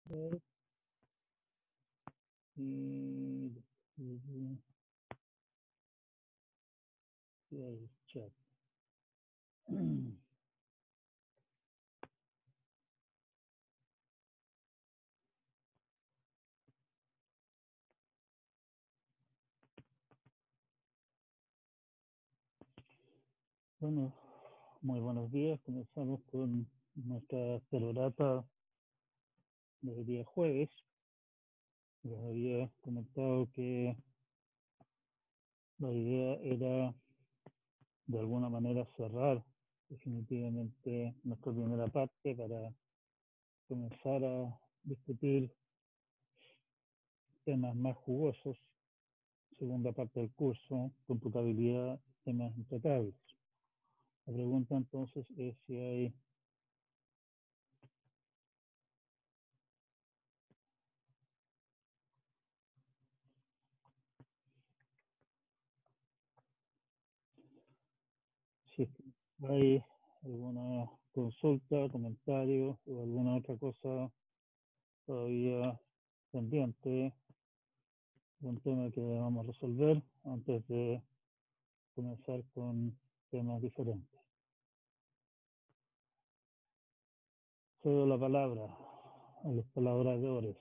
ver, y el chat. Bueno, muy buenos días. Comenzamos con nuestra perorata del día jueves. Les había comentado que la idea era de alguna manera cerrar definitivamente nuestra primera parte para comenzar a discutir temas más jugosos. Segunda parte del curso, computabilidad, temas intratables. La pregunta entonces es si hay si hay alguna consulta, comentario o alguna otra cosa todavía pendiente, un tema que debamos resolver antes de comenzar con temas diferentes. Cedo la palabra a los palabradores.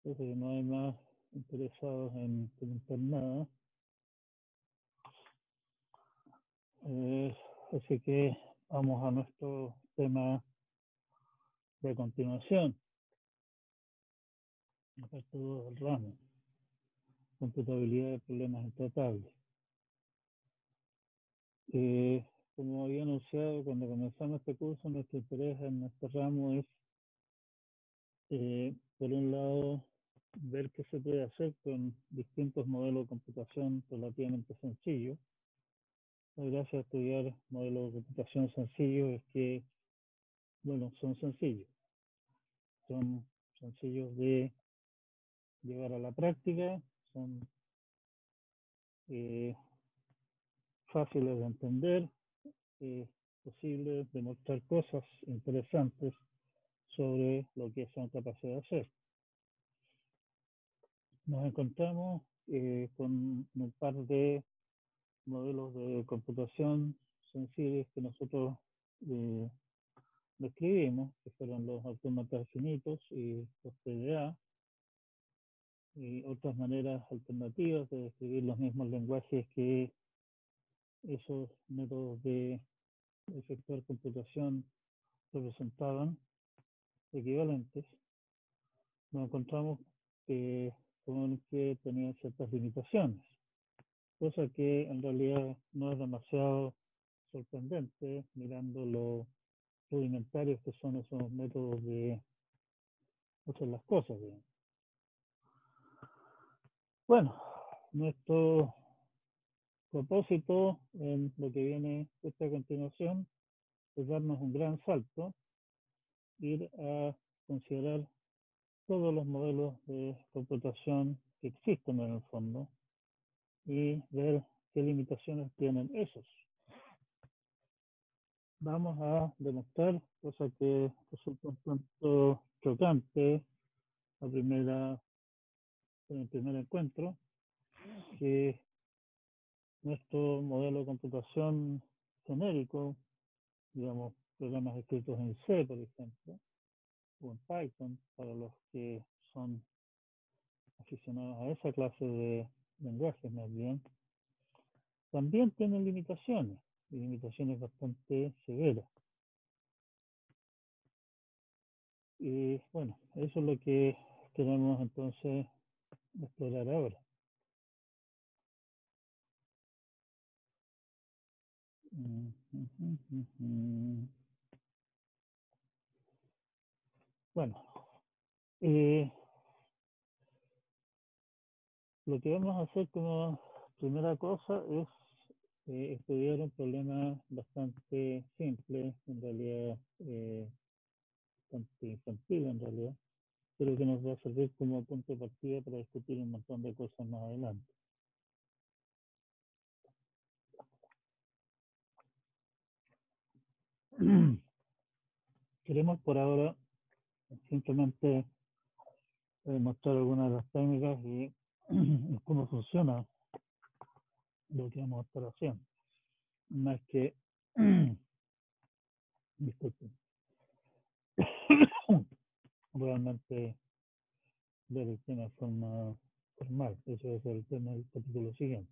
Creo que no hay más interesados en comentar nada. Así que vamos a nuestro tema de continuación. Todo el ramo. Computabilidad de problemas intratables. Como había anunciado cuando comenzamos este curso, nuestro interés en este ramo es, por un lado, ver qué se puede hacer con distintos modelos de computación relativamente sencillos. La gracia de estudiar modelos de computación sencillos es que, bueno, son sencillos. Son sencillos de llevar a la práctica, son fáciles de entender, es posible demostrar cosas interesantes sobre lo que son capaces de hacer. Nos encontramos con un par de modelos de computación sencillos que nosotros describimos, que fueron los autómatas finitos y los PDA, y otras maneras alternativas de describir los mismos lenguajes que esos métodos de efectuar computación representaban, equivalentes. Nos encontramos con que tenían ciertas limitaciones, cosa que en realidad no es demasiado sorprendente mirando lo rudimentarios que son esos métodos de hacer las cosas. Digamos. Bueno, nuestro propósito en lo que viene esta continuación es darnos un gran salto, ir a considerar todos los modelos de computación que existen en el fondo y ver qué limitaciones tienen esos. Vamos a demostrar, cosa que resulta un tanto chocante en el primer encuentro, que nuestro modelo de computación genérico, digamos, programas escritos en C, por ejemplo, o en Python, para los que son aficionados a esa clase de lenguajes más bien, también tienen limitaciones, y limitaciones bastante severas. Y bueno, eso es lo que queremos entonces explorar ahora. Bueno, lo que vamos a hacer como primera cosa es estudiar un problema bastante simple, en realidad bastante infantil en realidad, pero que nos va a servir como punto de partida para discutir un montón de cosas más adelante. Queremos por ahora simplemente mostrar algunas de las técnicas y cómo funciona lo que vamos a estar haciendo. Más que, disculpen, realmente ver el tema de forma formal. Eso va a ser el tema del capítulo siguiente.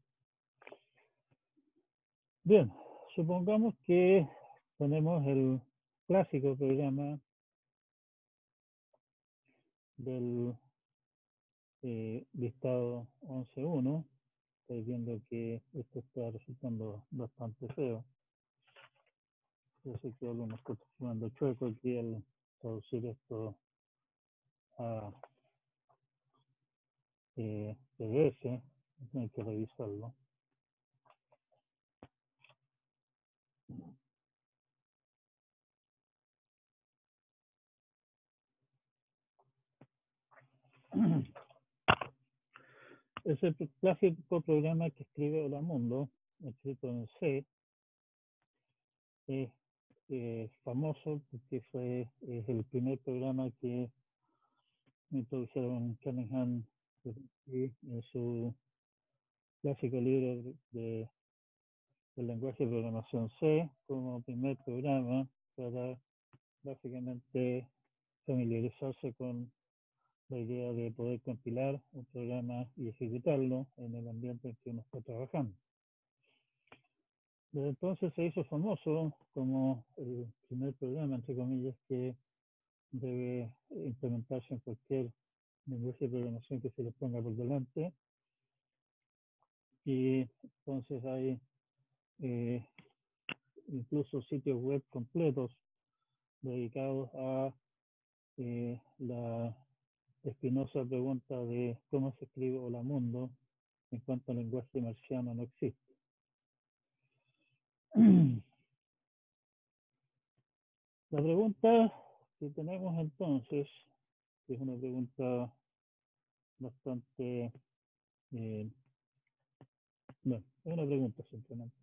Bien, supongamos que tenemos el clásico programa del listado 11.1. Estoy viendo que esto está resultando bastante feo. Yo sé que algunos están sumando chueco aquí al traducir esto a PDF. Hay que revisarlo. Ese clásico programa que escribe Hola Mundo, escrito en C, es famoso porque es el primer programa que introdujeron Cunningham en su clásico libro del lenguaje de programación C como primer programa para básicamente familiarizarse con la idea de poder compilar un programa y ejecutarlo en el ambiente en que uno está trabajando. Desde entonces se hizo famoso como el primer programa, entre comillas, que debe implementarse en cualquier lenguaje de programación que se les ponga por delante. Y entonces hay incluso sitios web completos dedicados a la espinosa pregunta de cómo se escribe Hola Mundo en cuanto al lenguaje marciano no existe. La pregunta que tenemos entonces, que es una pregunta bastante, bueno, es una pregunta simplemente.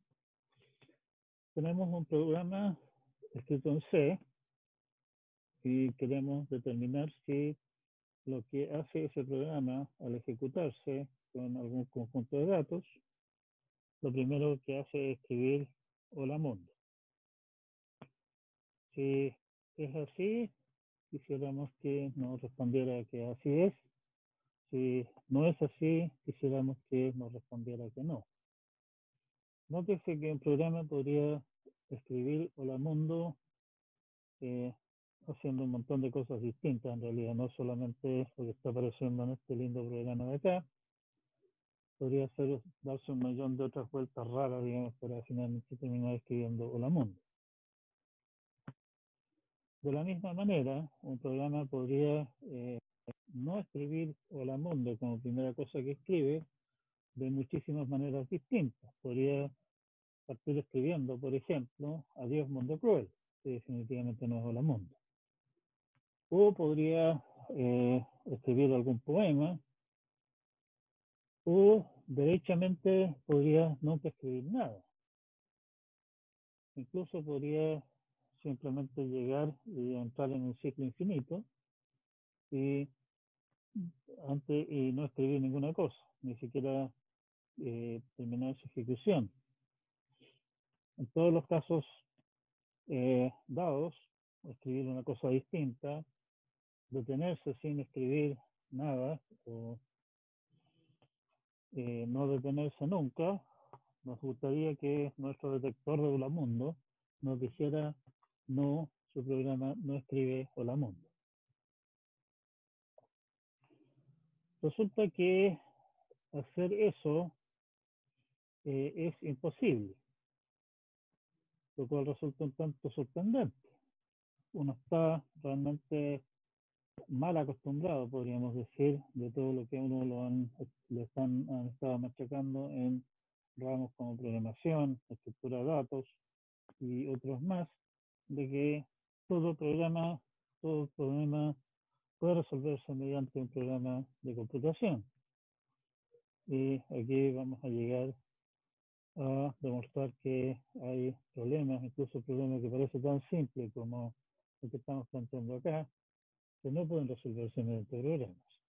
Tenemos un programa escrito en C y queremos determinar si lo que hace ese programa al ejecutarse con algún conjunto de datos, lo primero que hace es escribir Hola Mundo. Si es así, quisiéramos que nos respondiera que así es. Si no es así, quisiéramos que nos respondiera que no. Nótese que un programa podría escribir Hola Mundo haciendo un montón de cosas distintas, en realidad, no solamente lo que está apareciendo en este lindo programa de acá. Podría darse un millón de otras vueltas raras, digamos, para finalmente terminar escribiendo Hola Mundo. De la misma manera, un programa podría no escribir Hola Mundo como primera cosa que escribe de muchísimas maneras distintas. Podría partir escribiendo, por ejemplo, Adiós Mundo Cruel, que definitivamente no es Hola Mundo. O podría escribir algún poema, o derechamente podría nunca escribir nada. Incluso podría simplemente llegar y entrar en un ciclo infinito y no escribir ninguna cosa, ni siquiera terminar su ejecución. En todos los casos dados, escribir una cosa distinta, detenerse sin escribir nada o no detenerse nunca, nos gustaría que nuestro detector de Hola Mundo nos dijera no, su programa no escribe Hola Mundo. Resulta que hacer eso es imposible, lo cual resulta un tanto sorprendente. Uno está realmente mal acostumbrado, podríamos decir, de todo lo que uno han estado machacando en ramos como programación, estructura de datos y otros más, de que todo programa todo problema puede resolverse mediante un programa de computación. Y aquí vamos a llegar a demostrar que hay problemas, incluso problemas que parecen tan simples como el que estamos planteando acá, que no pueden resolverse mediante programas.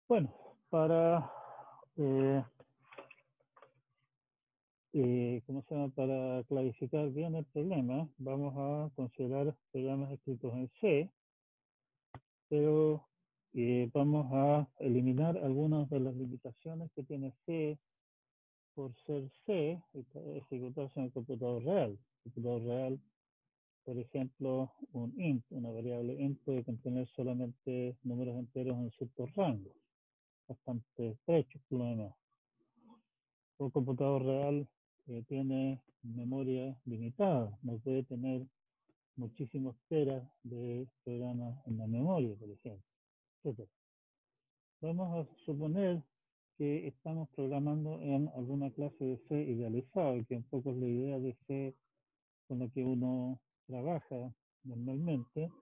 Bueno, para ¿cómo se llama? Para clarificar bien el problema, vamos a considerar programas escritos en C, pero vamos a eliminar algunas de las limitaciones que tiene C por ser C, ejecutarse en el computador real. El computador real, por ejemplo, un int, una variable int puede contener solamente números enteros en ciertos rangos, bastante estrechos por lo demás. Un computador real tiene memoria limitada, no puede tener muchísimos teras de programas en la memoria, por ejemplo, etc. Vamos a suponer que estamos programando en alguna clase de C idealizado, que un poco es la idea de C con la que uno trabaja normalmente,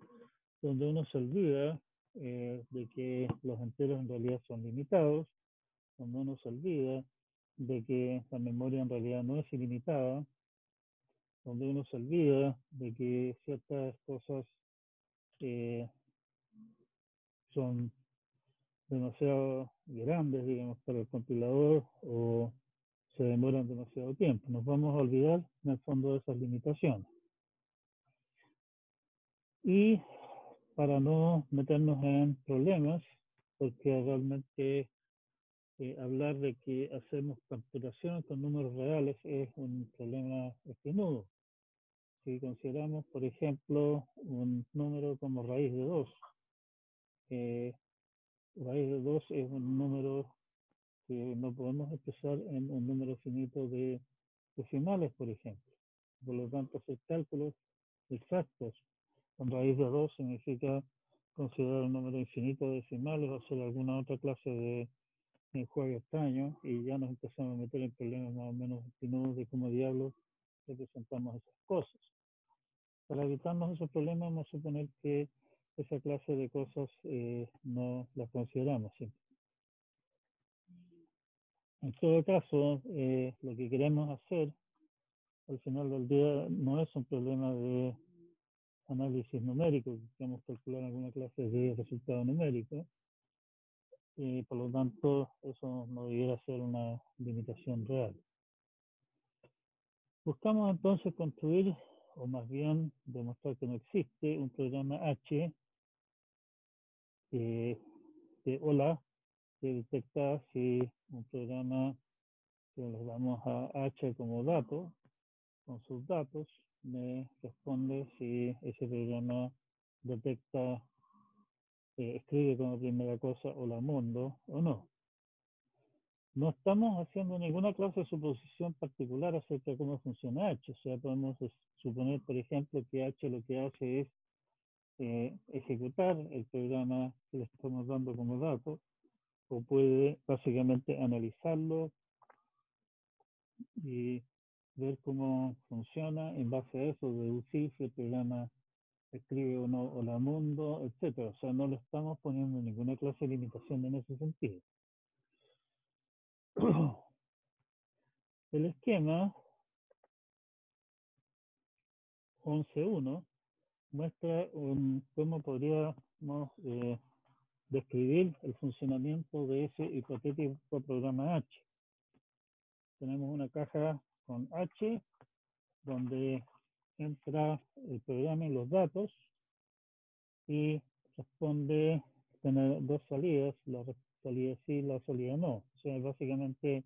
donde uno se olvida de que los enteros en realidad son limitados, donde uno se olvida de que la memoria en realidad no es ilimitada, donde uno se olvida de que ciertas cosas son demasiado grandes, digamos, para el compilador o se demoran demasiado tiempo. Nos vamos a olvidar en el fondo de esas limitaciones. Y para no meternos en problemas, porque realmente hablar de que hacemos computación con números reales es un problema espinudo. Si consideramos, por ejemplo, un número como raíz de 2, raíz de 2 es un número que no podemos expresar en un número finito de decimales, por ejemplo. Por lo tanto, hacer cálculos exactos con raíz de 2 significa considerar un número infinito de decimales o hacer alguna otra clase de juego extraño y ya nos empezamos a meter en problemas más o menos espinudos de cómo diablos representamos esas cosas. Para evitarnos esos problemas, vamos a suponer que esa clase de cosas no las consideramos siempre. En todo caso, lo que queremos hacer al final del día no es un problema de análisis numérico, queremos calcular alguna clase de resultado numérico, por lo tanto eso no debiera ser una limitación real. Buscamos entonces construir, o más bien demostrar que no existe, un programa H de hola que detecta si un programa que le damos a H como dato, con sus datos, me responde si ese programa detecta, escribe como primera cosa hola mundo o no. No estamos haciendo ninguna clase de suposición particular acerca de cómo funciona H. O sea, podemos suponer, por ejemplo, que H lo que hace es ejecutar el programa que le estamos dando como dato, o puede básicamente analizarlo y ver cómo funciona, en base a eso deducir si el programa escribe o no hola mundo, etcétera. O sea, no le estamos poniendo ninguna clase de limitación en ese sentido. El esquema 11.1 muestra cómo podríamos describir el funcionamiento de ese hipotético programa H. Tenemos una caja con H donde entra el programa y los datos y responde tener dos salidas, la salida sí y la salida no. O sea, básicamente,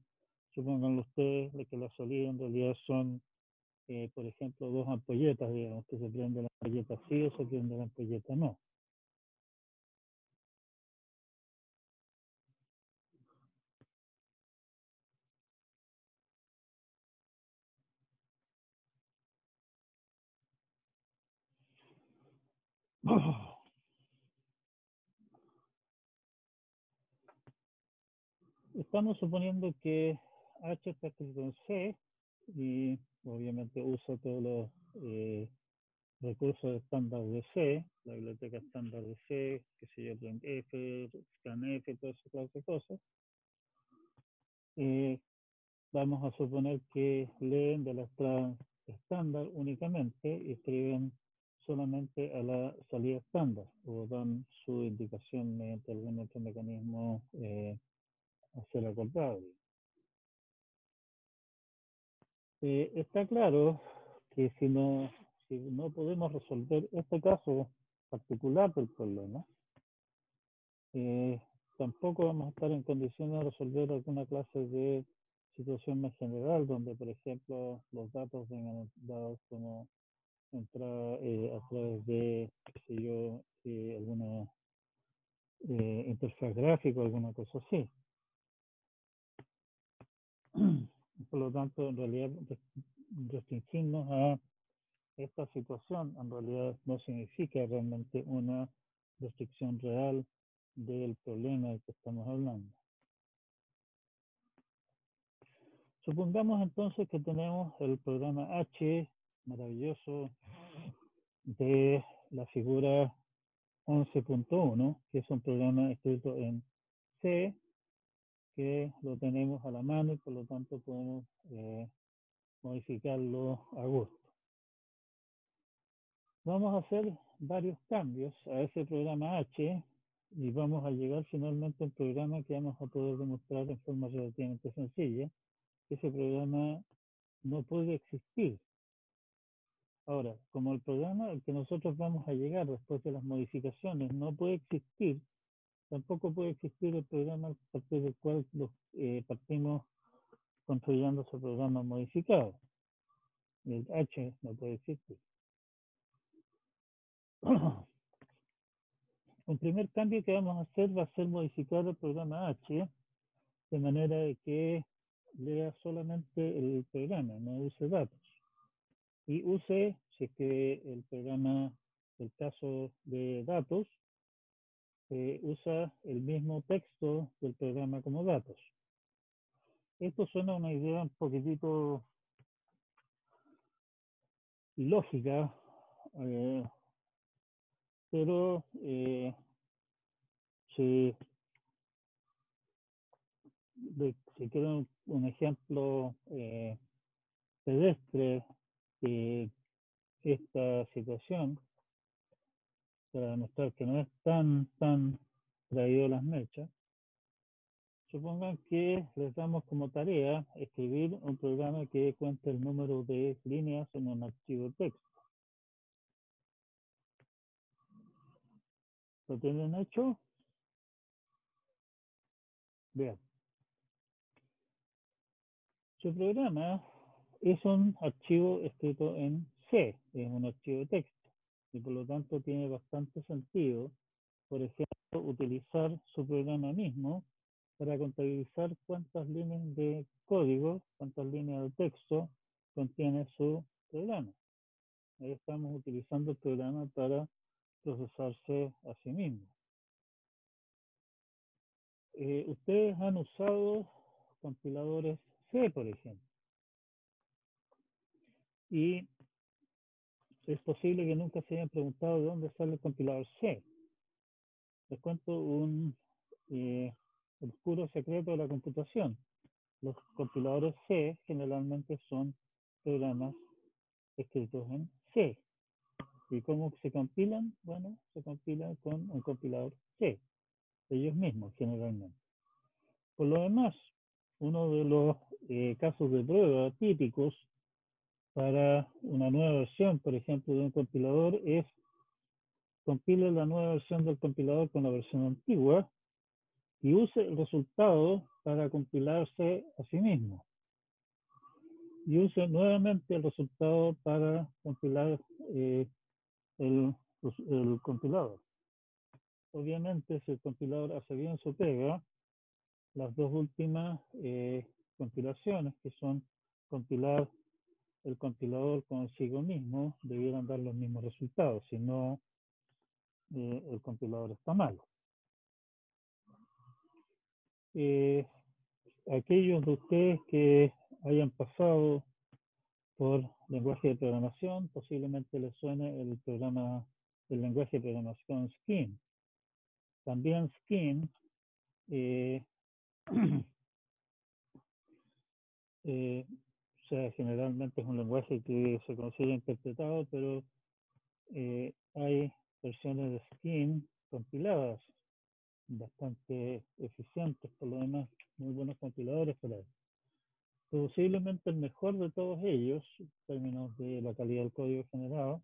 supongan ustedes que la salida en realidad son, por ejemplo, dos ampolletas, digamos, que se prende la ampolleta sí o se prende la ampolleta no. Estamos suponiendo que H está escrito en C y obviamente usa todos los recursos estándar de C, la biblioteca estándar de C, qué sé yo, printf, scanf, toda esa clase de cosas. Vamos a suponer que leen de la entrada estándar únicamente y escriben solamente a la salida estándar o dan su indicación mediante algún otro mecanismo a ser acordado. Está claro que si no podemos resolver este caso particular del problema, tampoco vamos a estar en condiciones de resolver alguna clase de situación más general, donde, por ejemplo, los datos vengan dados como entrada a través de, qué sé yo, alguna interfaz gráfica o alguna cosa así. Por lo tanto, en realidad, restringirnos a esta situación en realidad no significa realmente una restricción real del problema del que estamos hablando. Supongamos entonces que tenemos el programa H maravilloso de la figura 11.1, que es un programa escrito en C, que lo tenemos a la mano y por lo tanto podemos modificarlo a gusto. Vamos a hacer varios cambios a ese programa H y vamos a llegar finalmente a un programa que vamos a poder demostrar en forma relativamente sencilla. Ese programa no puede existir. Ahora, como el programa al que nosotros vamos a llegar después de las modificaciones no puede existir, tampoco puede existir el programa a partir del cual partimos construyendo ese programa modificado. El H no puede existir. Un primer cambio que vamos a hacer va a ser modificar el programa H de manera de que lea solamente el programa, no use datos. Y use, si es que el programa, el caso de datos, usa el mismo texto del programa como datos. Esto suena una idea un poquitito lógica, pero si quiero un ejemplo pedestre de esta situación, para demostrar que no es tan traído las mechas, supongan que les damos como tarea escribir un programa que cuente el número de líneas en un archivo texto. ¿Lo tienen hecho? Vean. Su programa es un archivo escrito en C, es un archivo de texto, y por lo tanto tiene bastante sentido, por ejemplo, utilizar su programa mismo para contabilizar cuántas líneas de código, cuántas líneas de texto contiene su programa. Ahí estamos utilizando el programa para procesarse a sí mismo. Ustedes han usado compiladores C, por ejemplo, y es posible que nunca se hayan preguntado de dónde sale el compilador C. Les cuento un oscuro secreto de la computación. Los compiladores C generalmente son programas escritos en C. ¿Y cómo se compilan? Bueno, se compilan con un compilador C, ellos mismos generalmente. Por lo demás, uno de los casos de prueba típicos para una nueva versión, por ejemplo, de un compilador es compile la nueva versión del compilador con la versión antigua y use el resultado para compilarse a sí mismo. Y use nuevamente el resultado para compilar el compilador. Obviamente, si el compilador hace bien su pega, las dos últimas compilaciones, que son compilar el compilador consigo mismo, debieran dar los mismos resultados, si no, el compilador está malo. Aquellos de ustedes que hayan pasado por lenguaje de programación, posiblemente les suene el lenguaje de programación Scheme. También Scheme o sea, generalmente es un lenguaje que se considera interpretado, pero hay versiones de Scheme compiladas, bastante eficientes por lo demás, muy buenos compiladores por ahí. Posiblemente el mejor de todos ellos, en términos de la calidad del código generado,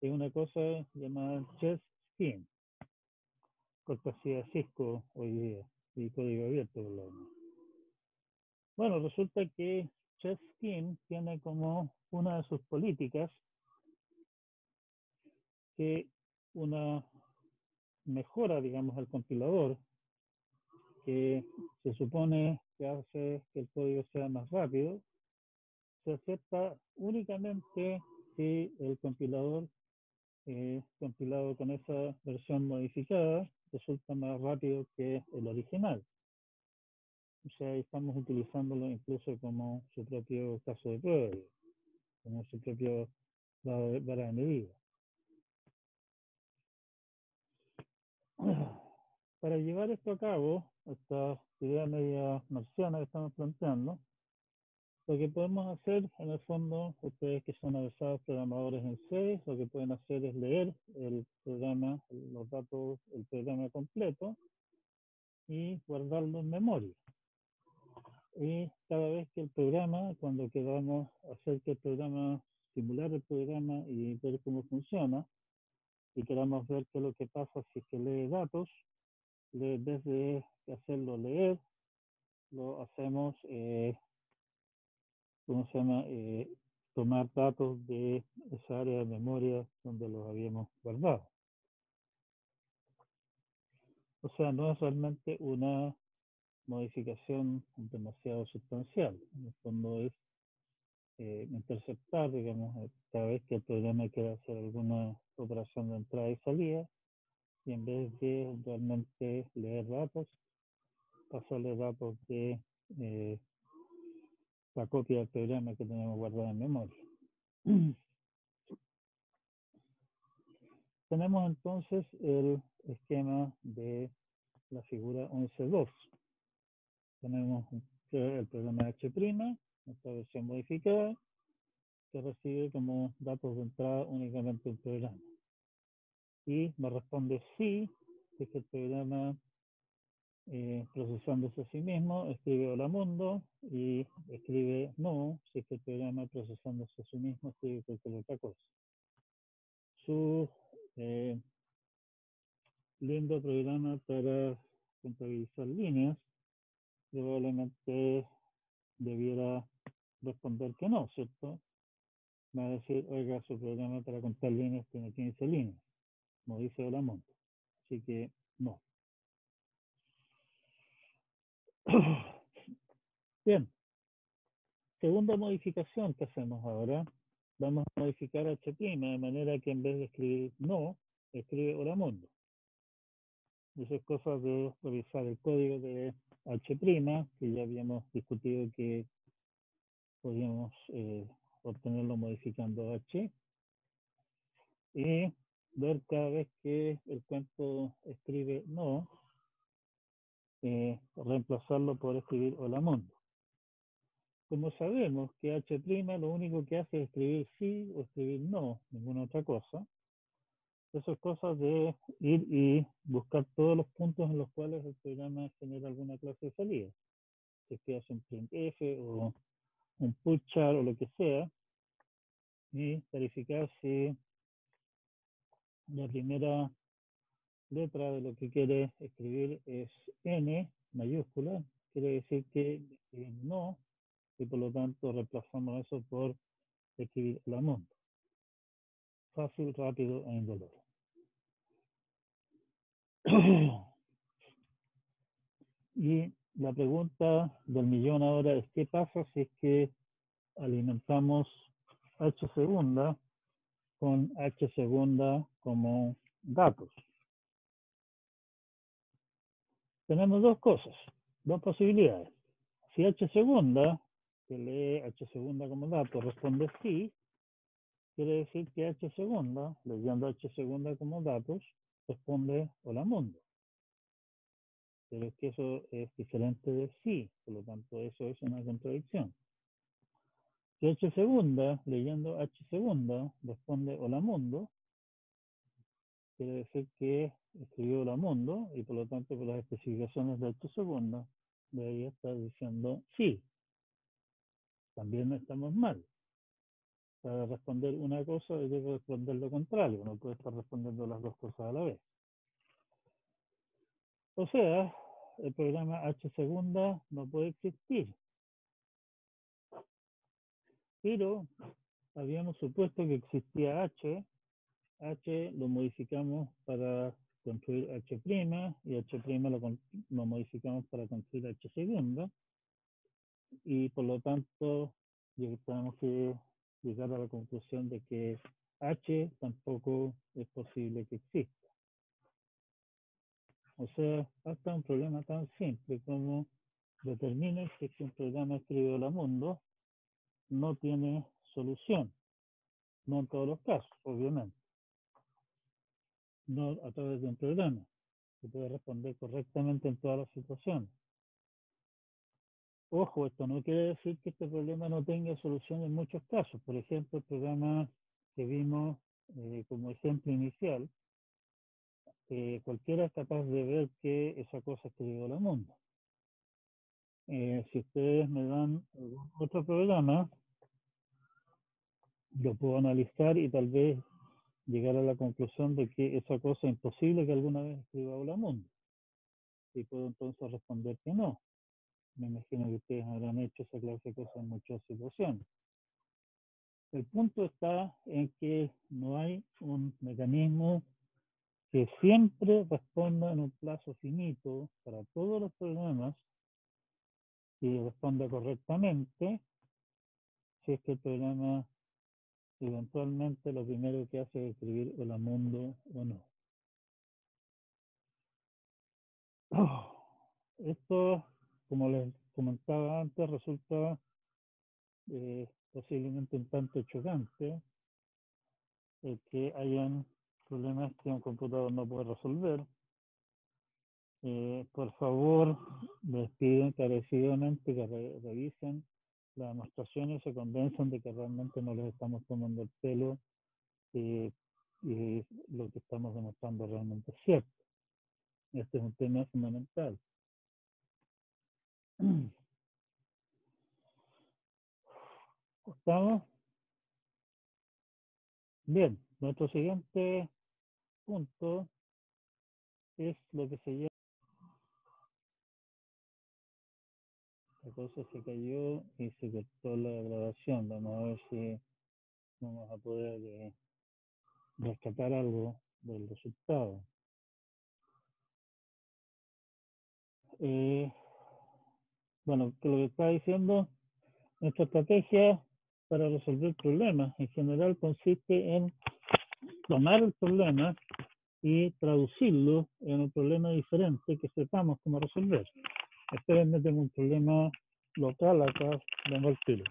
es una cosa llamada Chess Scheme, cortesía de Cisco hoy día, y código abierto por lo demás. Bueno, resulta que Chess Scheme tiene como una de sus políticas que una mejora, digamos, al compilador, que se supone que hace que el código sea más rápido, se acepta únicamente si el compilador compilado con esa versión modificada resulta más rápido que el original. O sea, estamos utilizándolo incluso como su propio caso de prueba, como su propio vara de medida. Para llevar esto a cabo, esta idea media marciana que estamos planteando, lo que podemos hacer, en el fondo, ustedes que son avanzados programadores en C, lo que pueden hacer es leer el programa, los datos, el programa completo y guardarlo en memoria. Y cada vez que el programa, cuando queramos hacer que el programa, simular el programa y ver cómo funciona, y queramos ver qué es lo que pasa si es que lee datos, en vez de hacerlo leer, lo hacemos, ¿cómo se llama? Tomar datos de esa área de memoria donde los habíamos guardado. O sea, no es realmente una modificación demasiado sustancial. En el fondo es interceptar, digamos, cada vez que el programa quiera hacer alguna operación de entrada y salida, y en vez de realmente leer datos, pasarle datos de la copia del programa que tenemos guardada en memoria. Tenemos entonces el esquema de la figura 11.2. Tenemos el programa H', esta versión modificada, que recibe como datos de entrada únicamente un programa. Y me responde sí, que es que el programa procesándose a sí mismo, escribe hola mundo, y escribe no, si es que el programa procesándose a sí mismo escribe cualquier otra cosa. Su lindo programa para contabilizar líneas probablemente debiera responder que no, ¿cierto? Va a decir, oiga, su programa para contar líneas tiene 15 líneas, como dice hola mundo. Así que no. Bien, segunda modificación que hacemos ahora, vamos a modificar H' de manera que en vez de escribir no, escribe hola mundo. Eso es cosa de revisar el código de H', que ya habíamos discutido que podíamos obtenerlo modificando H, y ver cada vez que el cuento escribe no, reemplazarlo por escribir hola mundo. Como sabemos que H' lo único que hace es escribir sí o escribir no, ninguna otra cosa, eso es cosa de ir y buscar todos los puntos en los cuales el programa genera alguna clase de salida. Si es que hace un printf o un pushchar o lo que sea, y verificar si la primera letra de lo que quiere escribir es N mayúscula, quiere decir que no, y por lo tanto reemplazamos eso por escribir la mundo. Fácil, rápido e indoloro. Y la pregunta del millón ahora es, ¿qué pasa si es que alimentamos H segunda con H segunda como datos? Tenemos dos cosas, dos posibilidades. Si H segunda, que lee H segunda como dato, responde sí, quiere decir que H segunda, leyendo H segunda como datos, responde hola mundo. Pero es que eso es diferente de sí, por lo tanto eso es una contradicción. Si H segunda, leyendo H segunda, responde hola mundo, quiere decir que escribió hola mundo y por lo tanto por las especificaciones de H segunda, de ahí está diciendo sí. También no estamos mal. Para responder una cosa hay que responder lo contrario, no puede estar respondiendo las dos cosas a la vez. O sea, el programa H segunda no puede existir. Pero habíamos supuesto que existía H. H lo modificamos para construir H' y H' lo modificamos para construir H segunda. Y por lo tanto tenemos que llegar a la conclusión de que H tampoco es posible que exista. O sea, hasta un problema tan simple como determine si un programa escribe hola mundo no tiene solución. No en todos los casos, obviamente. No a través de un programa que puede responder correctamente en todas las situaciones. Ojo, esto no quiere decir que este problema no tenga solución en muchos casos. Por ejemplo, el programa que vimos como ejemplo inicial, cualquiera es capaz de ver que esa cosa escribió el mundo. Si ustedes me dan algún otro programa, lo puedo analizar y tal vez llegar a la conclusión de que esa cosa es imposible que alguna vez escriba Hola Mundo. Y puedo entonces responder que no. Me imagino que ustedes habrán hecho esa clase de cosas en muchas situaciones. El punto está en que no hay un mecanismo que siempre responda en un plazo finito para todos los programas y responda correctamente si es que el programa eventualmente lo primero que hace es escribir Hola Mundo o no. Esto, como les comentaba antes, resulta posiblemente un tanto chocante que hayan problemas que un computador no puede resolver. Por favor, les pido encarecidamente que revisen las demostraciones y se convenzan de que realmente no les estamos tomando el pelo y lo que estamos demostrando realmente es cierto. Este es un tema fundamental. ¿Estamos? Bien, nuestro siguiente punto es lo que se llama, la cosa se cayó y se cortó la grabación. Vamos a ver si vamos a poder rescatar algo del resultado. Bueno, que lo que está diciendo, nuestra estrategia para resolver problemas en general consiste en tomar el problema y traducirlo en un problema diferente que sepamos cómo resolver. Espérenme, tengo un problema local acá, vengo al tiro.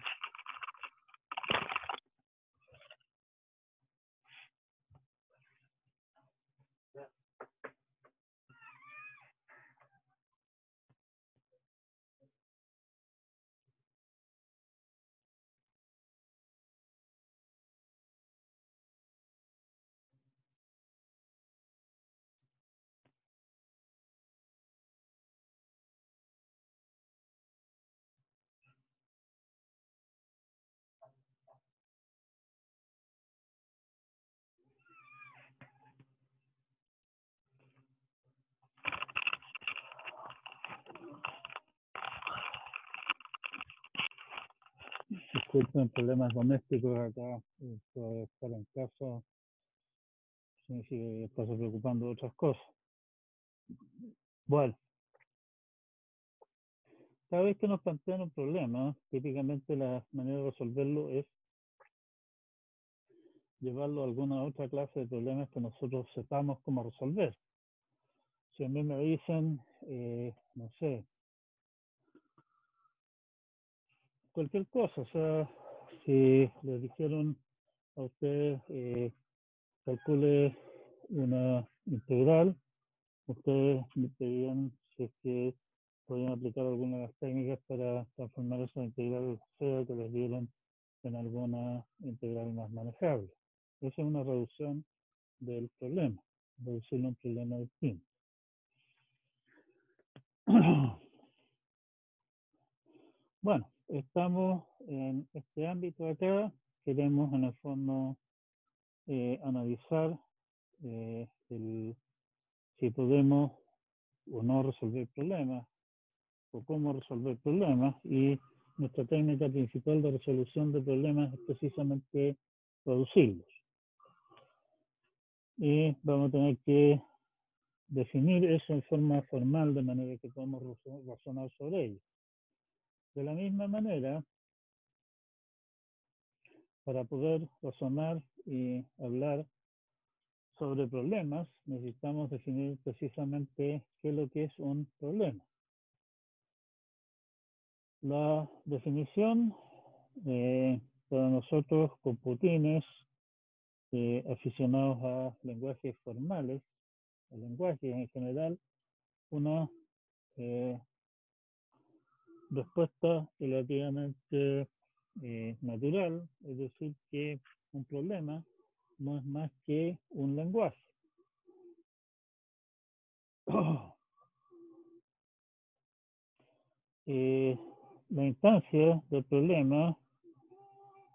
Disculpen problemas domésticos acá, por estar en casa, significa que estás preocupando de otras cosas. Bueno, cada vez que nos plantean un problema, típicamente la manera de resolverlo es llevarlo a alguna otra clase de problemas que nosotros sepamos cómo resolver. Si a mí me dicen, no sé, cualquier cosa, o sea, si les dijeron a usted calcule una integral, ustedes me pedían si es que podían aplicar algunas de las técnicas para transformar esa integral sea que les dieron en alguna integral más manejable. Esa es una reducción del problema, reducirlo a un problema distinto. Bueno, estamos en este ámbito acá, queremos en el fondo analizar si podemos o no resolver problemas, o cómo resolver problemas, y nuestra técnica principal de resolución de problemas es precisamente reducirlos. Y vamos a tener que definir eso en forma formal, de manera que podamos razonar sobre ello. De la misma manera, para poder razonar y hablar sobre problemas, necesitamos definir precisamente qué es lo que es un problema. La definición para nosotros computines aficionados a lenguajes formales, a lenguajes en general, una respuesta relativamente natural, es decir, que un problema no es más que un lenguaje. La instancia del problema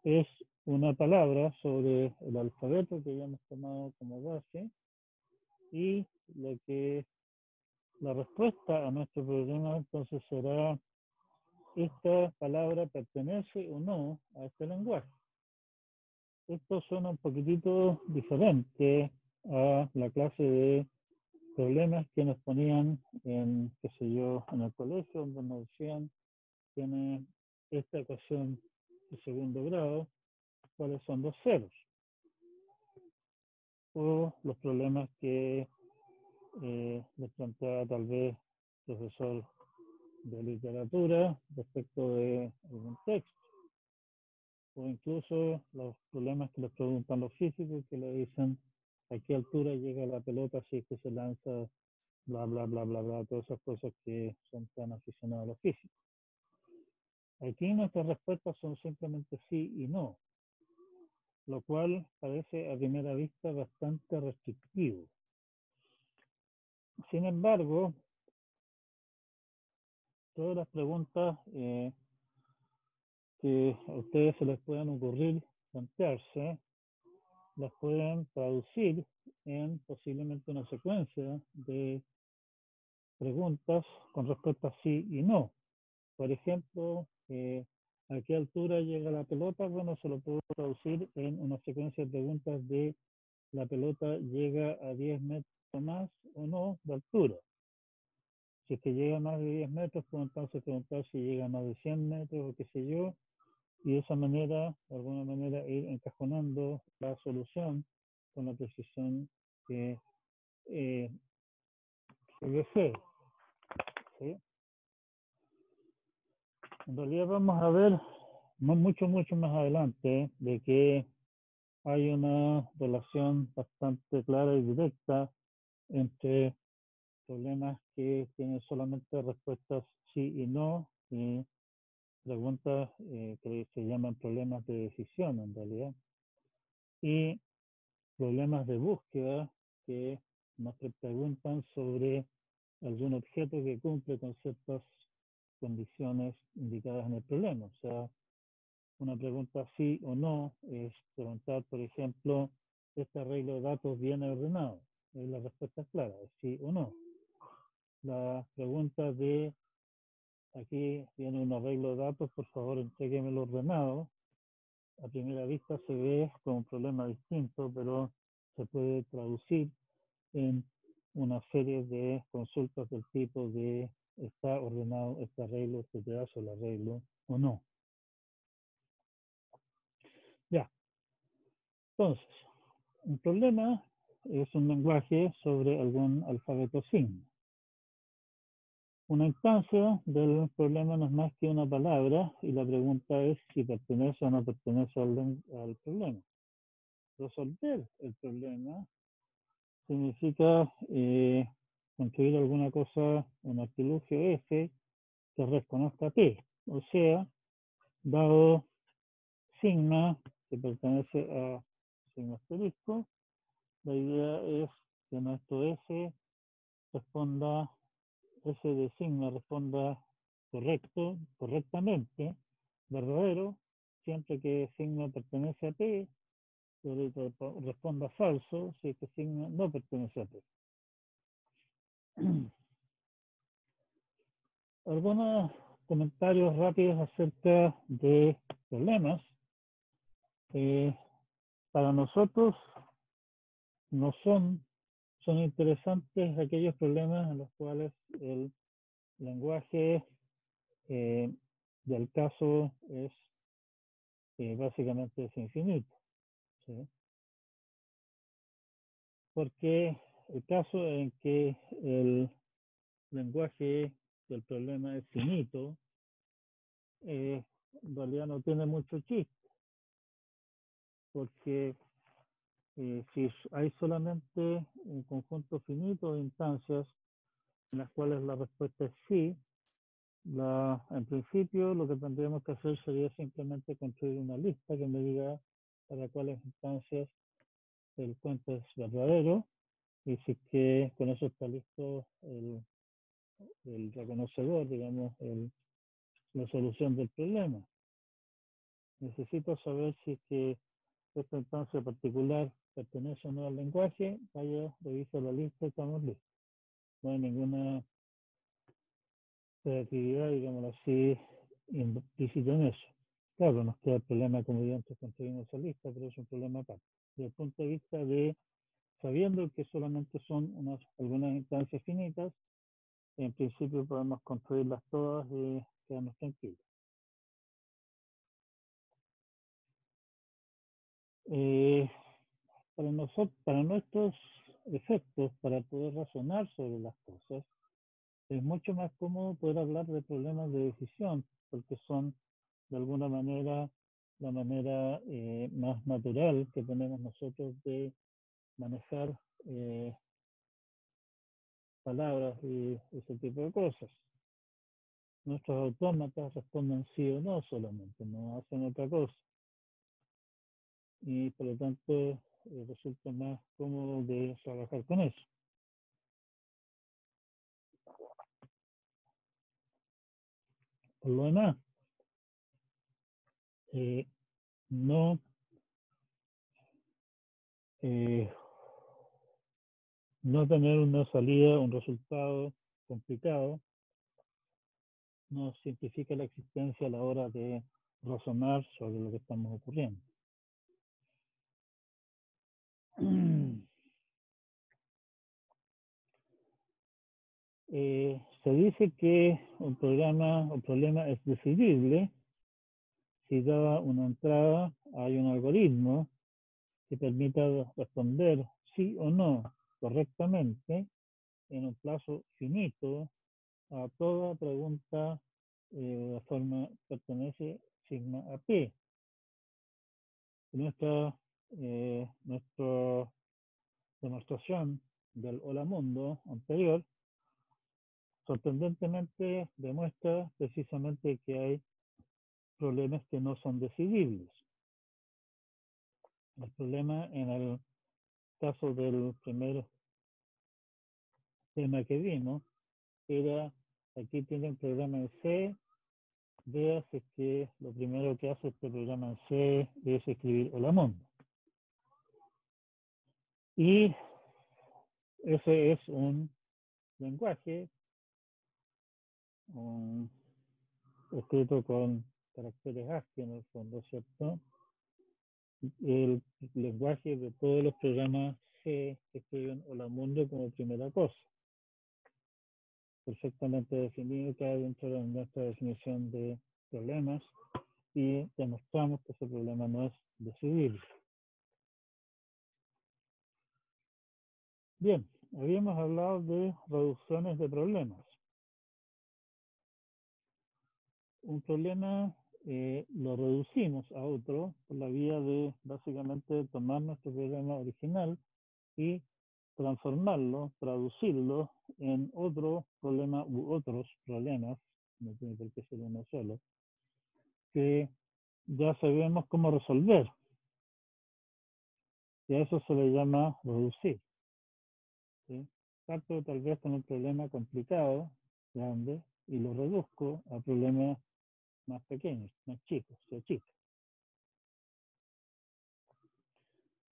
es una palabra sobre el alfabeto que ya hemos tomado como base, y lo que la respuesta a nuestro problema entonces será: ¿esta palabra pertenece o no a este lenguaje? Esto suena un poquitito diferente a la clase de problemas que nos ponían en, qué sé yo, en el colegio, donde nos decían, tiene esta ecuación de segundo grado, ¿cuáles son los ceros? O los problemas que les planteaba tal vez el profesor de literatura respecto de algún texto, o incluso los problemas que les preguntan los físicos, que le dicen a qué altura llega la pelota si es que se lanza, bla, bla, bla, bla, bla, todas esas cosas que son tan aficionados a los físicos. Aquí nuestras respuestas son simplemente sí y no, lo cual parece a primera vista bastante restrictivo. Sin embargo, todas las preguntas que a ustedes se les puedan ocurrir plantearse, las pueden traducir en posiblemente una secuencia de preguntas con respuestas sí y no. Por ejemplo, ¿a qué altura llega la pelota? Bueno, se lo puedo traducir en una secuencia de preguntas de: ¿la pelota llega a 10 metros más o no de altura? Si es que llega a más de 10 metros, puedo entonces preguntar si llega a más de 100 metros o qué sé yo, y de esa manera, de alguna manera, ir encajonando la solución con la precisión que se desee. ¿Sí? En realidad vamos a ver mucho más adelante de que hay una relación bastante clara y directa entre problemas que tienen solamente respuestas sí y no, y preguntas que se llaman problemas de decisión en realidad, y problemas de búsqueda que nos preguntan sobre algún objeto que cumple con ciertas condiciones indicadas en el problema. O sea, una pregunta sí o no es preguntar, por ejemplo, ¿este arreglo de datos viene ordenado? La respuesta es clara, es sí o no. La pregunta de: aquí viene un arreglo de datos, por favor entréguemelo ordenado, a primera vista se ve como un problema distinto, pero se puede traducir en una serie de consultas del tipo de: ¿está ordenado este arreglo, este pedazo del arreglo o no? Ya, entonces, un problema es un lenguaje sobre algún alfabeto signo. Una instancia del problema no es más que una palabra, y la pregunta es si pertenece o no pertenece al problema. resolver el problema significa construir alguna cosa, un artilugio F que reconozca P. O sea, dado sigma que pertenece a sigma asterisco, la idea es que nuestro F responda, F de sigma responda correctamente, verdadero, siempre que sigma pertenece a P, pero que responda falso si es que sigma no pertenece a P. Algunos comentarios rápidos acerca de problemas. Para nosotros no son interesantes aquellos problemas en los cuales el lenguaje del caso es básicamente infinito, ¿sí? Porque el caso en que el lenguaje del problema es finito, en realidad no tiene mucho chiste, porque si hay solamente un conjunto finito de instancias en las cuales la respuesta es sí, en principio lo que tendríamos que hacer sería simplemente construir una lista que me diga para cuáles instancias el cuento es verdadero, y si es que con eso está listo el reconocedor, digamos, la solución del problema. Necesito saber si es que esta instancia particular pertenece o no al lenguaje, vaya, revisa la lista y estamos listos. No hay ninguna creatividad, digamos así, implícita en eso. Claro, nos queda el problema como ya antes construimos esa lista, pero es un problema aparte. Desde el punto de vista de sabiendo que solamente son algunas instancias finitas, en principio podemos construirlas todas y quedarnos tranquilos. Para nuestros efectos, para poder razonar sobre las cosas, es mucho más cómodo poder hablar de problemas de decisión, porque son de alguna manera la manera más natural que tenemos nosotros de manejar palabras y ese tipo de cosas. Nuestros autómatas responden sí o no solamente, no hacen otra cosa. Y por lo tanto resulta más cómodo de trabajar con eso. Por lo demás, no eh, no tener una salida, un resultado complicado, nos simplifica la existencia a la hora de razonar sobre lo que estamos ocurriendo. Se dice que un problema es decidible si dada una entrada hay un algoritmo que permita responder sí o no correctamente en un plazo finito a toda pregunta de forma pertenece sigma a P. Nuestra demostración del Hola Mundo anterior sorprendentemente demuestra precisamente que hay problemas que no son decidibles. El problema en el caso del primer tema que vimos era, aquí tiene un programa en C, vea si es que lo primero que hace este programa en C es escribir Hola Mundo. Y ese es un lenguaje escrito con caracteres ASCII en el fondo, ¿cierto? El lenguaje de todos los programas C que escriben Hola Mundo como primera cosa. Perfectamente definido que hay dentro de nuestra definición de problemas y demostramos que ese problema no es decidible. Bien, habíamos hablado de reducciones de problemas. Un problema lo reducimos a otro por la vía de básicamente tomar nuestro programa original y transformarlo, traducirlo en otro problema u otros problemas, no tiene por qué ser uno solo, que ya sabemos cómo resolver. Y a eso se le llama reducir. ¿Sí? Parto tal vez con un problema complicado, grande, y lo reduzco a problemas más pequeños, más chicos, o chicos.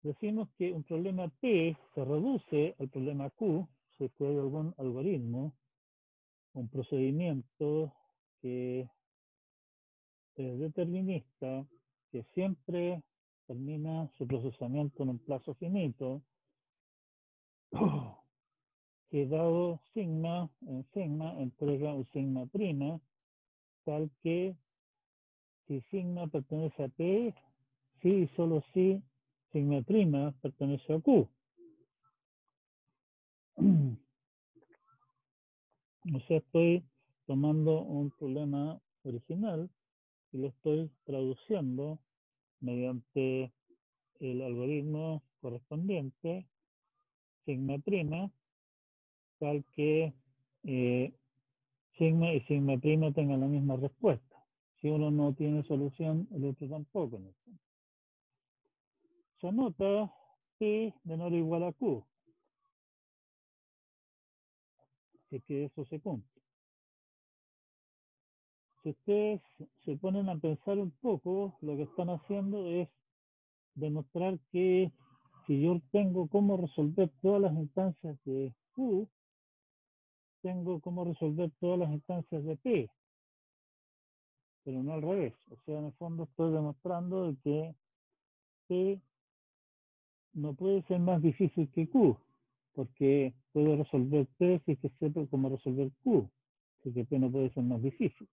Decimos que un problema P se reduce al problema Q si es que hay algún algoritmo, un procedimiento que es determinista, que siempre termina su procesamiento en un plazo finito, que dado sigma, en sigma entrega un sigma prima, tal que si sigma pertenece a P, sí y solo si sigma prima pertenece a Q. O sea, estoy tomando un problema original y lo estoy traduciendo mediante el algoritmo correspondiente, sigma prima, tal que sigma y sigma prima tengan la misma respuesta. Si uno no tiene solución, el otro tampoco. ¿No? Se anota P menor o igual a Q, si es que eso se cumple. Si ustedes se ponen a pensar un poco, lo que están haciendo es demostrar que si yo tengo cómo resolver todas las instancias de Q, tengo cómo resolver todas las instancias de P, pero no al revés. O sea, en el fondo estoy demostrando que P no puede ser más difícil que Q, porque puedo resolver P si es que sé cómo resolver Q, así que P no puede ser más difícil.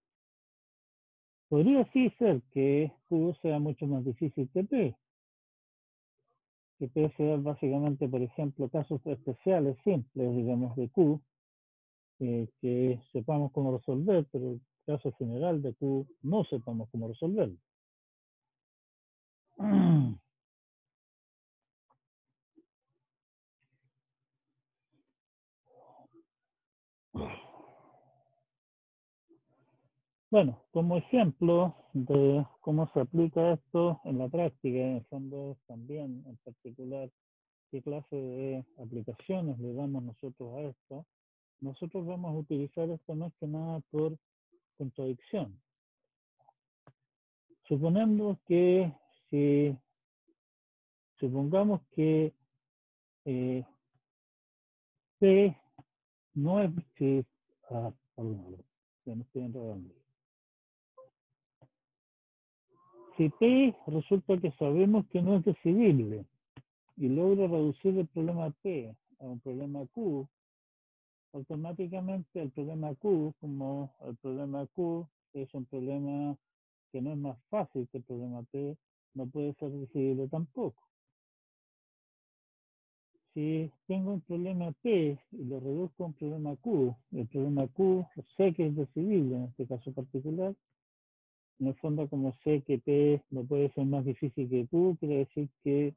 Podría sí ser que Q sea mucho más difícil que P sea básicamente, por ejemplo, casos especiales simples, digamos, de Q, que sepamos cómo resolver, pero el caso general de Q no sepamos cómo resolverlo. Bueno, como ejemplo de cómo se aplica esto en la práctica, en el fondo también en particular, qué clase de aplicaciones le damos nosotros a esto, nosotros vamos a utilizar esto más que nada por contradicción. Supongamos que P no es si, perdón, ya me estoy enredando. Si P resulta que sabemos que no es decidible y logro reducir el problema P a un problema Q, automáticamente el problema Q, como el problema Q es un problema que no es más fácil que el problema P, no puede ser decidible tampoco. Si tengo un problema P y lo reduzco a un problema Q, el problema Q sé que es decidible en este caso particular, en el fondo como sé que P no puede ser más difícil que Q, quiere decir que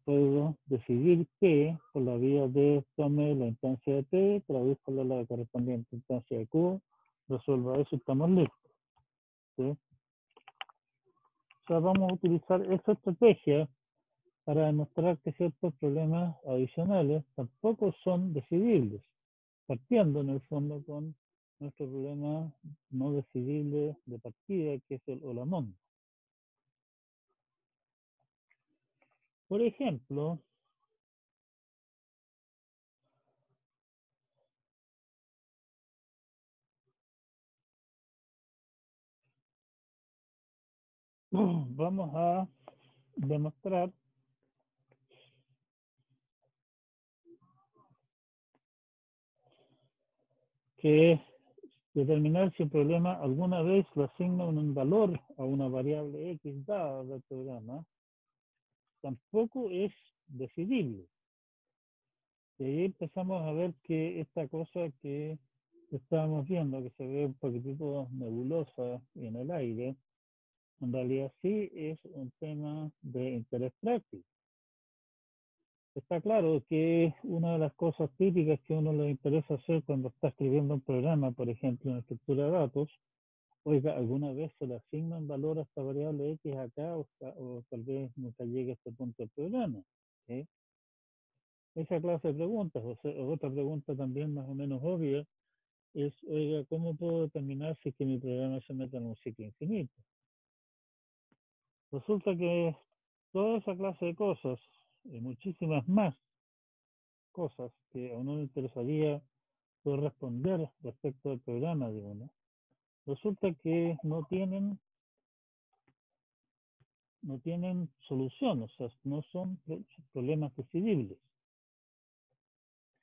puedo decidir P por la vía de tome la instancia de P, traduzco la correspondiente instancia de Q, resuelva eso y estamos listos. ¿Sí? O sea, vamos a utilizar esa estrategia para demostrar que ciertos problemas adicionales tampoco son decidibles, partiendo en el fondo con nuestro problema no decidible de partida, que es el Holamón. Por ejemplo, vamos a demostrar que determinar si el problema alguna vez le asigna un valor a una variable X dada del programa tampoco es decidible. Y ahí empezamos a ver que esta cosa que estábamos viendo que se ve un poquitito nebulosa en el aire, en realidad sí es un tema de interés práctico. Está claro que una de las cosas típicas que a uno le interesa hacer cuando está escribiendo un programa, por ejemplo, en estructura de datos, oiga, alguna vez se le asigna un valor a esta variable X acá o tal vez nunca llegue a este punto del programa. ¿Sí? Esa clase de preguntas, otra pregunta también más o menos obvia, es, oiga, ¿cómo puedo determinar si es que mi programa se mete en un ciclo infinito? Resulta que toda esa clase de cosas y muchísimas más cosas que a uno le interesaría poder responder respecto al programa de uno, resulta que no tienen solución, o sea, no son problemas decidibles.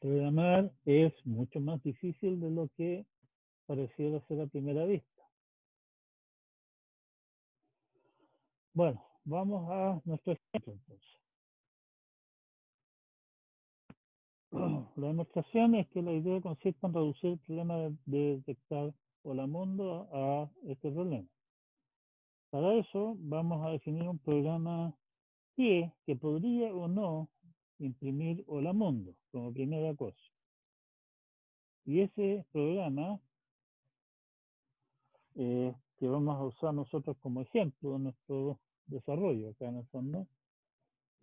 Programar es mucho más difícil de lo que pareciera ser a primera vista. Bueno, vamos a nuestro ejemplo entonces. La demostración es que la idea consiste en reducir el problema de detectar hola mundo a este problema. Para eso vamos a definir un programa que podría o no imprimir hola mundo como primera cosa. Y ese programa que vamos a usar nosotros como ejemplo de nuestro desarrollo acá en el fondo,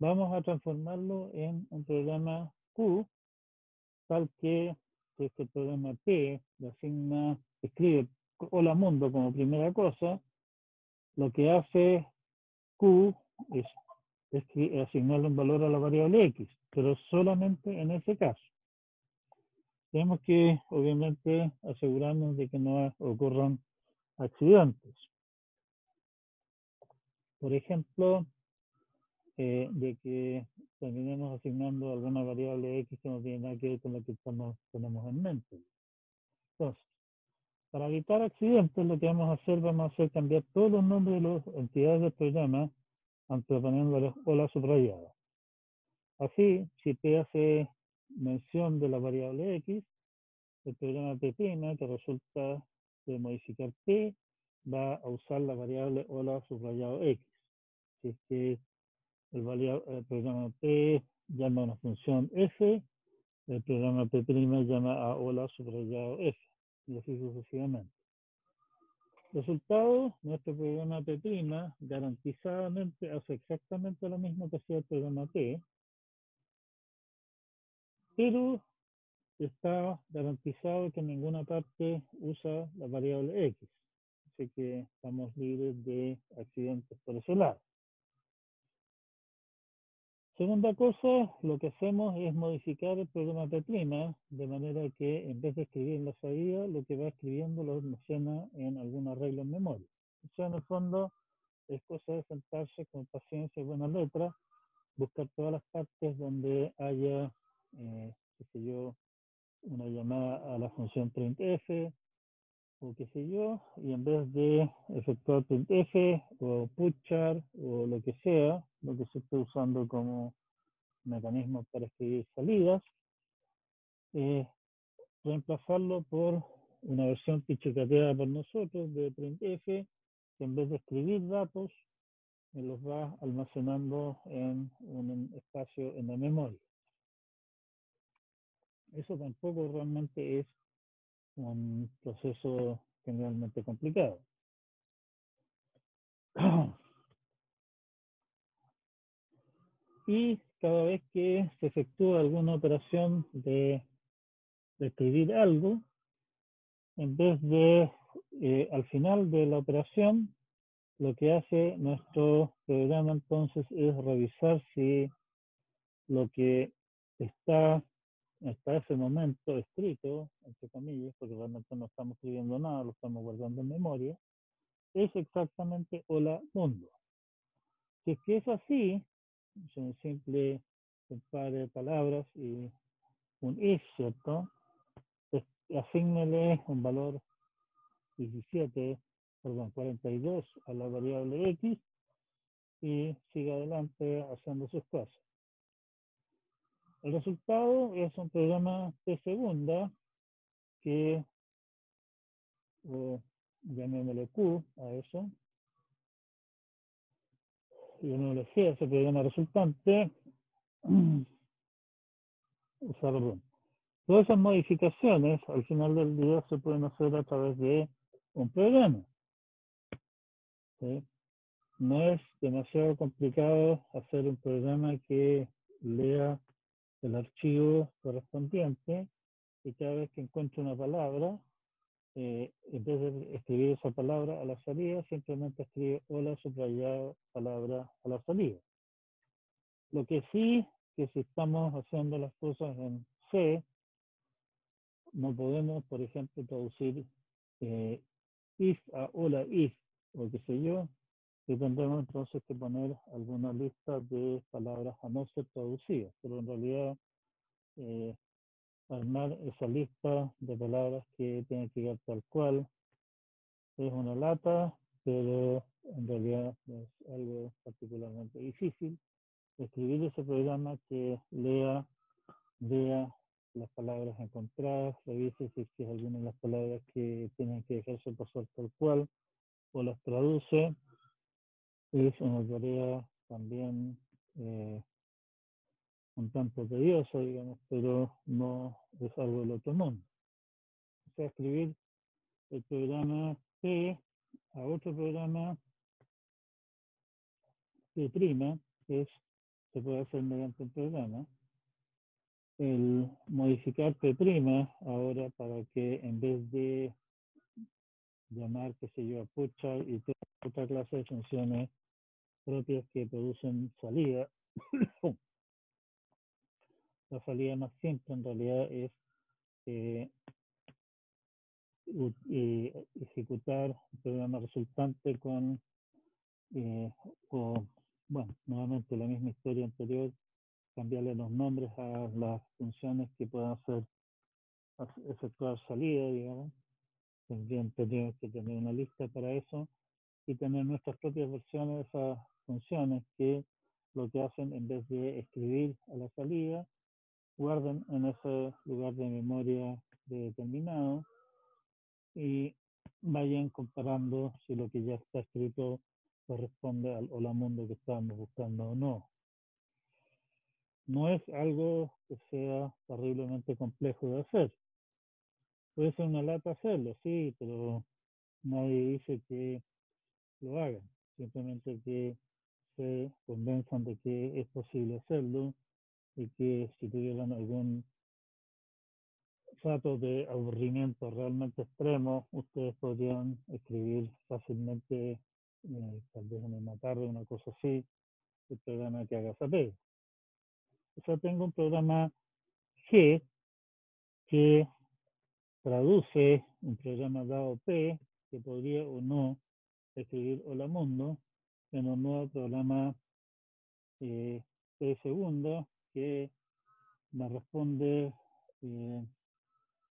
vamos a transformarlo en un programa Q, tal que si este programa P le asigna, escribe hola mundo como primera cosa, lo que hace Q es asignarle un valor a la variable X, pero solamente en ese caso. Tenemos que, obviamente, asegurarnos de que no ocurran accidentes. Por ejemplo, de que terminemos asignando alguna variable X que no tiene nada que ver con lo que tenemos en mente. Entonces, para evitar accidentes, lo que vamos a hacer cambiar todos los nombres de las entidades del programa, anteponiéndoles hola subrayada. Así, si P hace mención de la variable X, el programa P', que resulta de modificar P, va a usar la variable hola subrayado X. Si es que el programa P llama a una función F, el programa P' llama a hola subrayado F, y así sucesivamente. Resultado, nuestro programa P' garantizadamente hace exactamente lo mismo que hacía el programa P, pero está garantizado que en ninguna parte usa la variable X. Así que estamos libres de accidentes por ese lado. Segunda cosa, lo que hacemos es modificar el programa P', de manera que en vez de escribir en la salida, lo que va escribiendo lo almacena en algún arreglo en memoria. O sea, en el fondo, es cosa de sentarse con paciencia y buena letra, buscar todas las partes donde haya, qué sé yo, una llamada a la función printf, o qué sé yo, y en vez de efectuar printf o putchar o lo que sea, lo que se esté usando como mecanismos para escribir salidas, reemplazarlo por una versión pichicateada por nosotros de printf, que en vez de escribir datos, los va almacenando en un espacio en la memoria. Eso tampoco realmente es un proceso generalmente complicado. Y cada vez que se efectúa alguna operación de escribir algo, en vez de al final de la operación, lo que hace nuestro programa entonces es revisar si lo que está hasta ese momento escrito, entre comillas, porque realmente no estamos escribiendo nada, lo estamos guardando en memoria, es exactamente hola mundo. Si es que es así, es un simple par de palabras y un if, ¿cierto? Asígnele un valor 42 a la variable X y sigue adelante haciendo sus cosas. El resultado es un programa de segunda que o llamémosle Q a eso, llamémosle G a ese programa resultante, perdón. Todas esas modificaciones al final del día se pueden hacer a través de un programa. ¿Sí? No es demasiado complicado hacer un programa que lea el archivo correspondiente y cada vez que encuentre una palabra, en vez de escribir esa palabra a la salida, simplemente escribe hola subrayado palabra a la salida. Lo que sí, que si estamos haciendo las cosas en C, no podemos, por ejemplo, traducir if a hola if, o qué sé yo, y tendremos entonces que poner alguna lista de palabras a no ser traducidas, pero en realidad armar esa lista de palabras que tienen que quedar tal cual es una lata, pero en realidad no es algo particularmente difícil. Escribir ese programa que lea, vea las palabras encontradas, revise si es que es alguna de las palabras que tienen que dejarse pasar tal cual, o las traduce. Es una tarea también un tanto tediosa, digamos, pero no es algo del otro mundo. O sea, escribir el programa P a otro programa P', se puede hacer mediante un programa. El modificar P' ahora para que en vez de llamar, qué sé yo, a pucha y otra clase de funciones propias que producen salida, la salida más simple en realidad es eh, ejecutar el programa resultante con, o, bueno, nuevamente la misma historia anterior, cambiarle los nombres a las funciones que puedan hacer efectuar salida, digamos. También tendríamos que tener una lista para eso y tener nuestras propias versiones de esas funciones que lo que hacen en vez de escribir a la salida, guarden en ese lugar de memoria determinado y vayan comparando si lo que ya está escrito corresponde al hola mundo que estábamos buscando o no. No es algo que sea terriblemente complejo de hacer. Puede ser una lata hacerlo, sí, pero nadie dice que lo hagan. Simplemente que se convenzan de que es posible hacerlo y que si tuvieran algún rato de aburrimiento realmente extremo, ustedes podrían escribir fácilmente, tal vez en una tarde, una cosa así, el programa que haga esa pega. O sea, tengo un programa G que traduce un programa dado P, que podría o no escribir Hola Mundo, en un nuevo programa P segunda, que me responde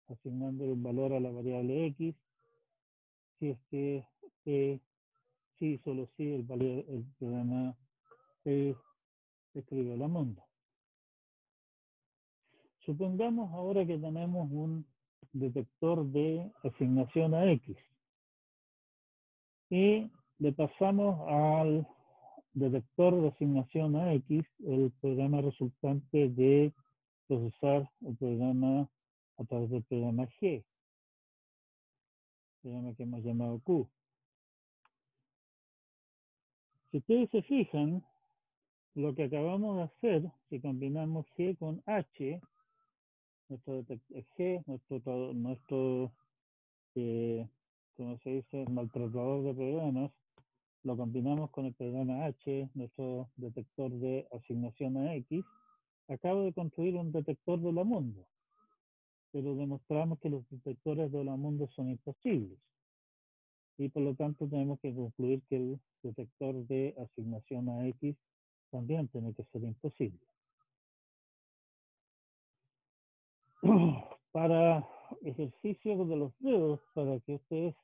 asignándole un valor a la variable X, si es que sí, solo sí, el programa P escribe Hola Mundo. Supongamos ahora que tenemos un detector de asignación a X y le pasamos al detector de asignación a X el programa resultante de procesar el programa a través del programa G, el programa que hemos llamado Q. Si ustedes se fijan, lo que acabamos de hacer, si combinamos G con H, nuestro G, nuestro como se dice, maltratador de programas, lo combinamos con el programa H, nuestro detector de asignación a X, acabo de construir un detector de la mundo, pero demostramos que los detectores de la mundo son imposibles. Y por lo tanto tenemos que concluir que el detector de asignación a X también tiene que ser imposible. Para ejercicio de los dedos, para que ustedes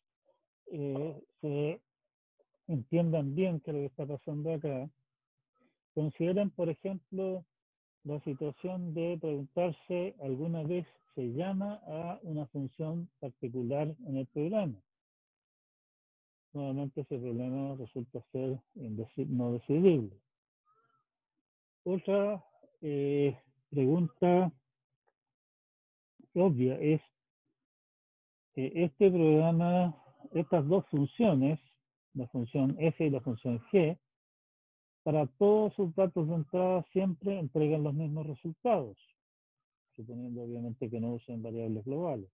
se entiendan bien qué es lo que está pasando acá, consideren, por ejemplo, la situación de preguntarse alguna vez se llama a una función particular en el programa. nuevamente ese problema resulta ser no decidible. Otra pregunta obvia es que este programa, estas dos funciones, la función f y la función g, para todos sus datos de entrada siempre entregan los mismos resultados, suponiendo obviamente que no usen variables globales.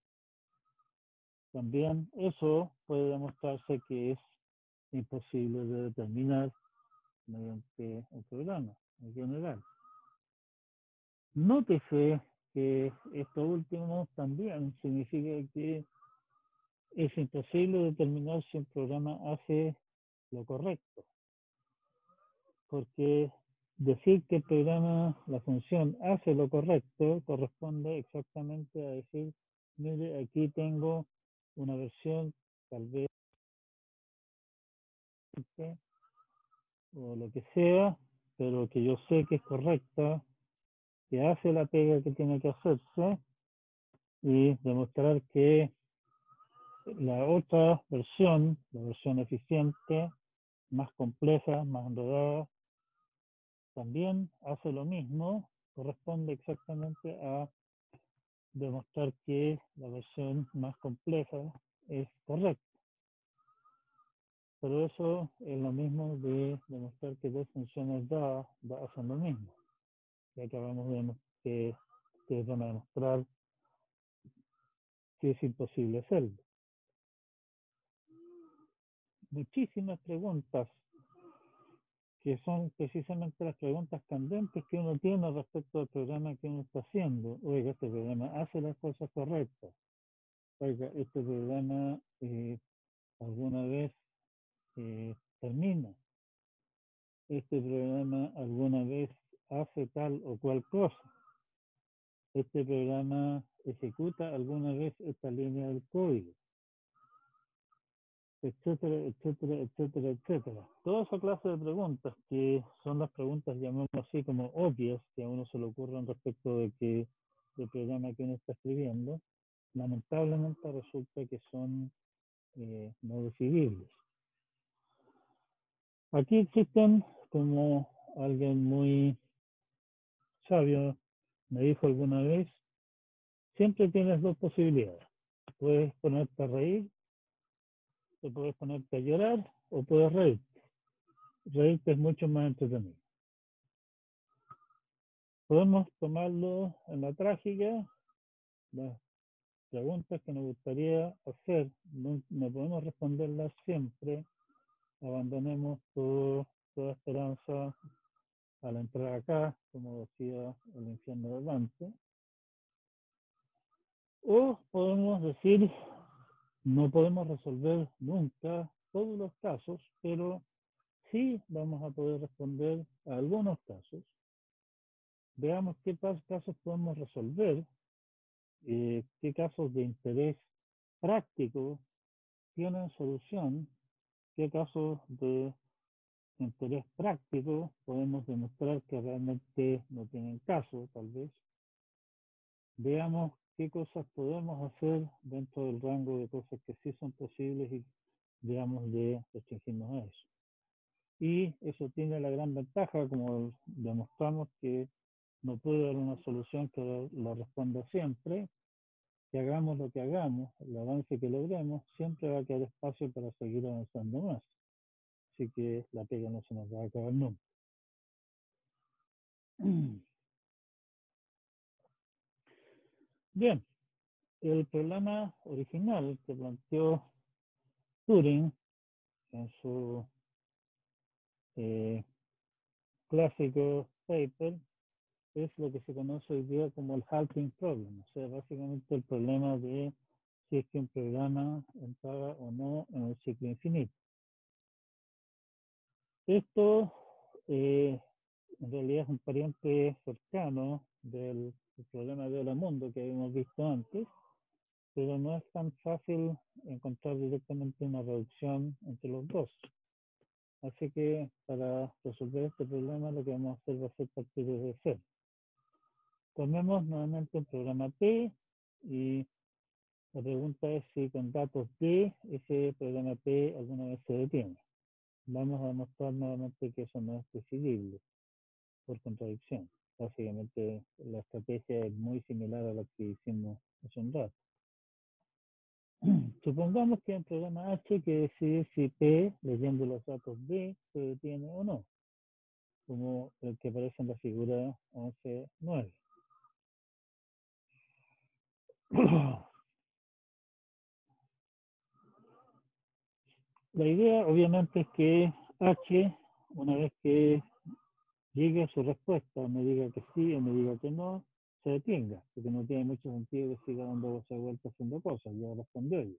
También eso puede demostrarse que es imposible de determinar mediante un programa en general. Nótese que esto último también significa que es imposible determinar si un programa hace lo correcto, porque decir que el programa, la función hace lo correcto, corresponde exactamente a decir, mire, aquí tengo una versión tal vez o lo que sea, pero que yo sé que es correcta, que hace la pega que tiene que hacerse, y demostrar que la otra versión, la versión eficiente, más compleja, más enredada, también hace lo mismo, corresponde exactamente a demostrar que la versión más compleja es correcta. Pero eso es lo mismo de demostrar que dos funciones dadas hacen lo mismo. Ya acabamos de demostrar que es imposible hacerlo. Muchísimas preguntas que son precisamente las preguntas candentes que uno tiene respecto al programa que uno está haciendo. Oiga, este programa hace las cosas correctas. Oiga, este programa alguna vez termina. Este programa alguna vez hace tal o cual cosa. Este programa ejecuta alguna vez esta línea del código, etcétera, etcétera, etcétera, etcétera. Toda esa clase de preguntas que son las preguntas, llamémoslo así, como obvias, que a uno se le ocurren respecto de que del programa que uno está escribiendo, lamentablemente resulta que son no decidibles. Aquí existen, como alguien muy sabio me dijo alguna vez, siempre tienes dos posibilidades. Puedes ponerte a reír, te puedes ponerte a llorar o puedes reírte. Reírte es mucho más entretenido. Podemos tomarlo en la trágica, las preguntas que nos gustaría hacer, no podemos responderlas siempre, abandonemos toda esperanza al entrar acá, como decía el infierno de Dante, o podemos decir, no podemos resolver nunca todos los casos, pero sí vamos a poder responder a algunos casos. Veamos qué casos podemos resolver, qué casos de interés práctico tienen solución, qué casos de interés práctico podemos demostrar que realmente no tienen caso, tal vez. Veamos qué cosas podemos hacer dentro del rango de cosas que sí son posibles y veamos de restringirnos a eso. Y eso tiene la gran ventaja, como demostramos, que no puede haber una solución que la responda siempre. Que hagamos lo que hagamos, el avance que logremos, siempre va a quedar espacio para seguir avanzando más. Así que la pega no se nos va a acabar nunca. Bien, el problema original que planteó Turing en su clásico paper es lo que se conoce hoy día como el halting problem, o sea, básicamente el problema de si es que un programa entraba o no en el ciclo infinito. Esto en realidad es un pariente cercano del problema de Hola-Mundo que habíamos visto antes, pero no es tan fácil encontrar directamente una reducción entre los dos. Así que para resolver este problema lo que vamos a hacer va a ser partir desde cero. Tomemos nuevamente un programa P y La pregunta es si con datos D ese programa P alguna vez se detiene. Vamos a demostrar nuevamente que eso no es decidible por contradicción. Básicamente la estrategia es muy similar a la que hicimos hace un rato. Supongamos que hay un programa H que decide si P, leyendo los datos D, se detiene o no, como el que aparece en la figura 11.9. La idea obviamente es que H, una vez que llegue a su respuesta, me diga que sí o me diga que no, se detenga, porque no tiene mucho sentido que siga dando vueltas haciendo cosas, ya respondió ella.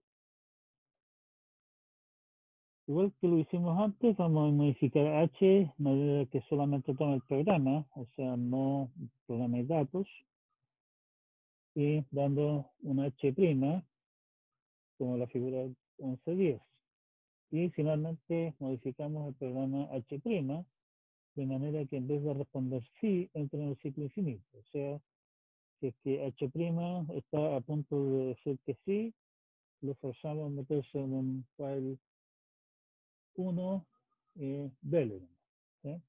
Igual que lo hicimos antes, vamos a modificar H de manera que solamente tome el programa, o sea, no programa de datos, y dando una H', como la figura 11.10. Y finalmente modificamos el programa H', de manera que en vez de responder sí, entre en el ciclo infinito. O sea, si es que H' está a punto de decir que sí, lo forzamos a meterse en un file 1 Velen. ¿Sí?